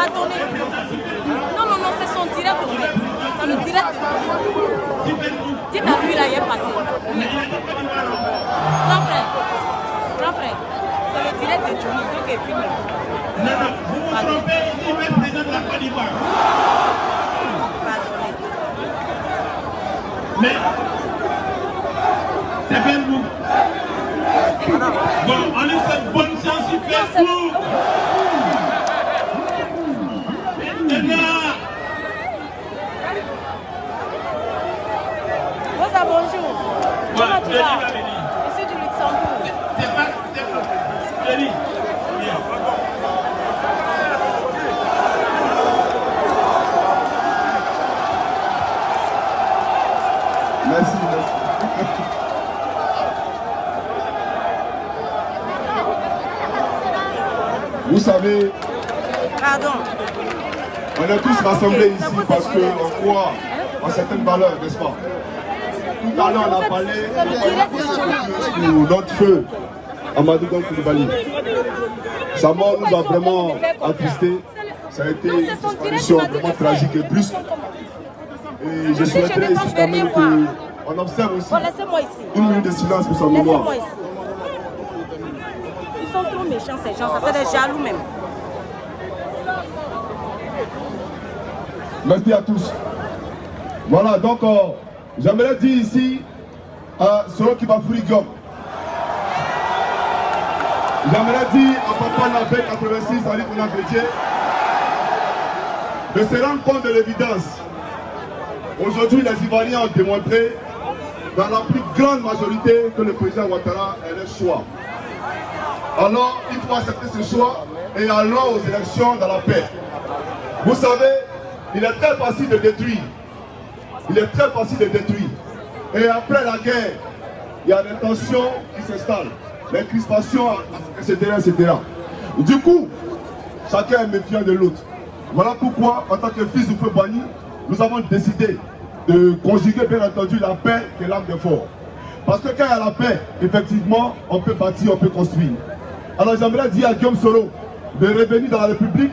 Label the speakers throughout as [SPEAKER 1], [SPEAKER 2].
[SPEAKER 1] Pardonnez. Non, non, non, c'est son direct en fait. C'est le direct de Johnny. Dites à lui là, il est passé. Oui. Grand frère, c'est le direct de Johnny. Donc il filme.
[SPEAKER 2] Non, non, vous vous trompez, il est président de la Côte d'Ivoire.
[SPEAKER 1] Pardonnez.
[SPEAKER 2] Mais, c'est bien vous. Bon, on lui souhaite bonne chance sur Facebook.
[SPEAKER 1] Rosa, bonjour. Comment tu vas? Je suis du Luxembourg.
[SPEAKER 2] C'est pas. Denis.
[SPEAKER 3] Merci. Vous savez,
[SPEAKER 1] Pardon.
[SPEAKER 3] on est tous rassemblés ici parce qu'on croit en certaines valeurs, n'est-ce pas? Tout à l'heure, on a parlé de notre feu, Amadou Koulibaly. Sa mort nous a vraiment attristés. Ça a été une disparition vraiment tragique et brusque. Et je souhaiterais ici quand même qu'on observe aussi une minute de silence pour sa mémoire.
[SPEAKER 1] Ils sont trop méchants ces gens, ça c'est des jaloux même.
[SPEAKER 3] Merci à tous. Voilà, donc j'aimerais dire ici à ceux qui va Fourigom. J'aimerais dire à Papa Nabé 86, Ali Kounan Chrétien, de se rendre compte de l'évidence. Aujourd'hui, les Ivoiriens ont démontré dans la plus grande majorité que le président Ouattara est le choix. Alors, il faut accepter ce choix et allons aux élections dans la paix. Vous savez, il est très facile de détruire. Il est très facile de détruire. Et après la guerre, il y a des tensions qui s'installent, les crispations, etc., etc. Du coup, chacun est méfiant de l'autre. Voilà pourquoi, en tant que fils du feu Bani, nous avons décidé de conjuguer bien entendu la paix et l'âme de fort. Parce que quand il y a la paix, effectivement, on peut bâtir, on peut construire. Alors j'aimerais dire à Guillaume Soro de revenir dans la République.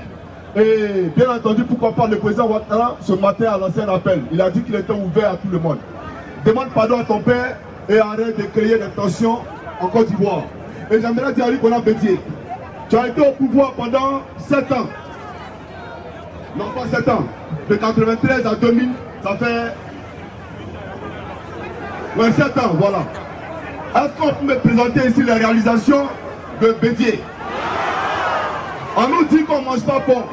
[SPEAKER 3] Et bien entendu, pourquoi pas le président Ouattara ce matin a lancé un appel. Il a dit qu'il était ouvert à tout le monde. Demande pardon à ton père et arrête de créer des tensions en Côte d'Ivoire. Et j'aimerais dire à lui qu'on a Bédier. Tu as été au pouvoir pendant 7 ans. Non pas 7 ans. De 93 à 2000, ça fait 7 ans, voilà. Est-ce qu'on peut me présenter ici les réalisations de Bédier? On nous dit qu'on ne mange pas pont.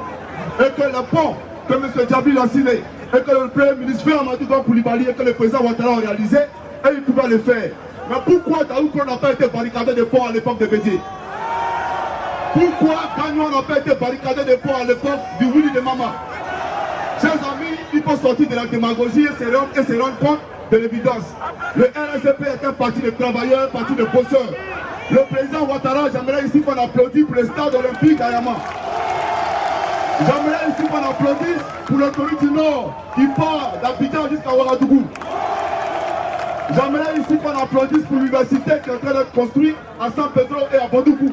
[SPEAKER 3] Et que le pont que M. Djabil a signé, et que le Premier ministre fait Amadou Koulibaly et que le président Ouattara a réalisé, et il pouvait le faire. Mais pourquoi Daoukro n'a pas été barricadé de pont à l'époque de Bédier? Pourquoi Gagnon n'a pas été barricadé de pont à l'époque du Willy de Mama? Chers amis, il faut sortir de la démagogie et se rendre compte de l'évidence. Le RSDP est un parti de travailleurs, un parti de bosseurs. Le président Ouattara, j'aimerais ici qu'on applaudisse pour le stade olympique à Yama. J'aimerais ici qu'on applaudisse pour l'autorité du Nord qui part d'Abidjan jusqu'à Ouagadougou. J'aimerais ici qu'on applaudisse pour l'université qui est en train d'être construite à San Pedro et à Bodougou.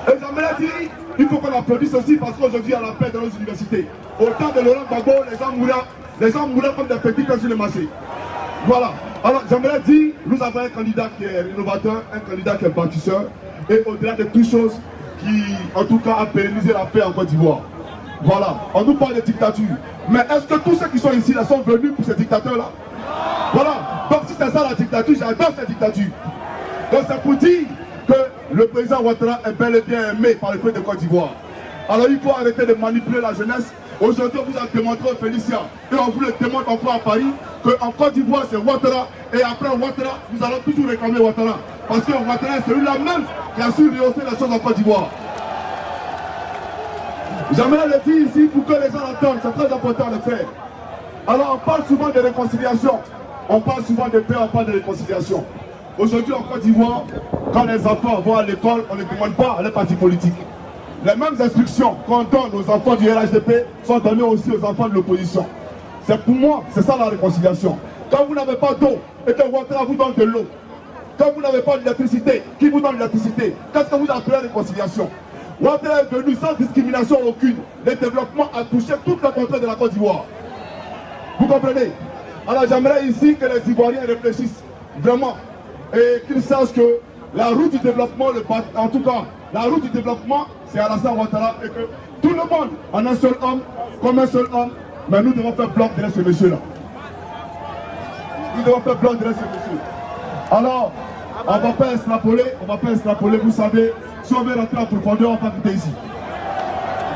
[SPEAKER 3] Et j'aimerais dire, il faut qu'on applaudisse aussi parce qu'aujourd'hui il y a la paix dans nos universités. Au temps de Laurent Gbagbo, les gens mouraient comme des petits pains sur le marché. Voilà. Alors j'aimerais dire, nous avons un candidat qui est innovateur, un candidat qui est bâtisseur, et au-delà de toutes choses, qui en tout cas a pérennisé la paix en Côte d'Ivoire. Voilà. On nous parle de dictature. Mais est-ce que tous ceux qui sont ici là sont venus pour ces dictateurs-là? Voilà. Donc si c'est ça la dictature, j'adore cette dictature. Donc c'est pour dire que le président Ouattara est bel et bien aimé par le peuple de Côte d'Ivoire. Alors il faut arrêter de manipuler la jeunesse. Aujourd'hui on vous a démontré au Félicia et on vous le démontre encore à Paris qu'en Côte d'Ivoire c'est Ouattara et après Ouattara nous allons toujours réclamer Ouattara. Parce que Ouattara est celui-là même qui a su rehausser les choses en Côte d'Ivoire. J'aimerais le dire ici pour que les gens l'entendent, c'est très important de le faire. Alors on parle souvent de réconciliation, on parle souvent de paix, on parle de réconciliation. Aujourd'hui en Côte d'Ivoire, quand les enfants vont à l'école, on ne demande pas à les partis politiques. Les mêmes instructions qu'on donne aux enfants du RHDP sont données aussi aux enfants de l'opposition. C'est pour moi, c'est ça la réconciliation. Quand vous n'avez pas d'eau et que Ouattara vous donne de l'eau, quand vous n'avez pas d'électricité, qui vous donne l'électricité? Qu'est-ce que vous appelez réconciliation? Ouattara est venu sans discrimination aucune. Le développement a touché toute la contrée de la Côte d'Ivoire. Vous comprenez? Alors j'aimerais ici que les Ivoiriens réfléchissent vraiment et qu'ils sachent que la route du développement, en tout cas, la route du développement, c'est Alassane Ouattara et que tout le monde, en un seul homme, comme un seul homme, mais nous devons faire bloc derrière ce monsieur-là. Nous devons faire bloc derrière ce monsieur. Alors, on ne va pas extrapoler, vous savez, si on veut rentrer en profondeur, on va pas quitter ici.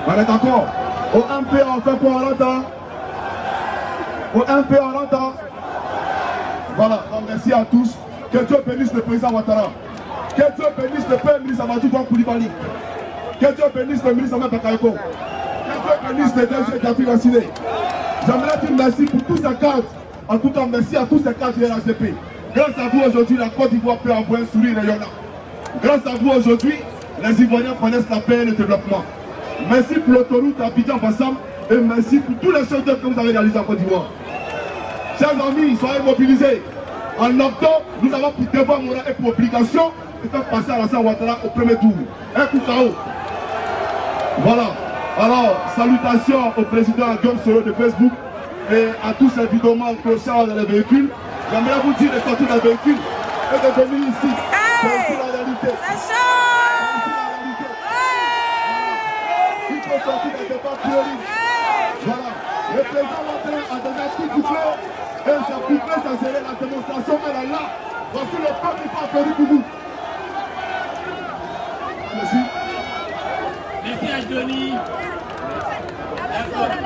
[SPEAKER 3] On est d'accord? Au MP, on fait quoi? On rentre? Au MP, on rentre? Voilà, donc merci à tous. Que Dieu bénisse le président Ouattara. Que Dieu bénisse le père ministre Amadou Koulibaly. Que Dieu bénisse le ministre Ahmed Bakayoko. Que Dieu bénisse les DG qui a financé. J'aimerais dire merci pour tous ces cadres. En tout cas, merci à tous ces cadres de l'HDP. Grâce à vous aujourd'hui, la Côte d'Ivoire peut envoyer un sourire rayonnant. Grâce à vous aujourd'hui, les Ivoiriens connaissent la paix et le développement. Merci pour l'autoroute Abidjan-Bassam et merci pour tous les choses que vous avez réalisés en Côte d'Ivoire. Chers amis, soyez mobilisés. En octobre, nous avons pour devoir moral et pour obligation de faire passer Alassane Ouattara au premier tour. Un coup KO. Voilà. Alors, salutations au président Guillaume Soro de Facebook et à tous ces vidéomans clochards dans les véhicules. J'aimerais vous dire de sortir d'un véhicule et de venir ici. C'est aussi la réalité. C'est chaud. Il faut sortir des débats prioritaires. Voilà. Le président Ouattara a déjà tout couplé et sa couplé, ça serait la démonstration. Elle est là. Voici le peuple qui part faire pour vous. Merci.
[SPEAKER 2] Merci à Johnny.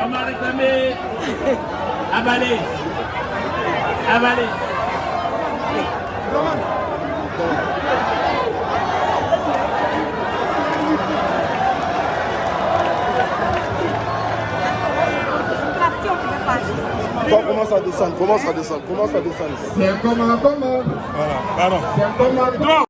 [SPEAKER 2] On m'a réclamé. Avalé. Avalé.
[SPEAKER 4] Commence à descendre, commence à descendre, commence à descendre.
[SPEAKER 3] C'est un comment.
[SPEAKER 4] Voilà, pardon.
[SPEAKER 3] C'est un comment.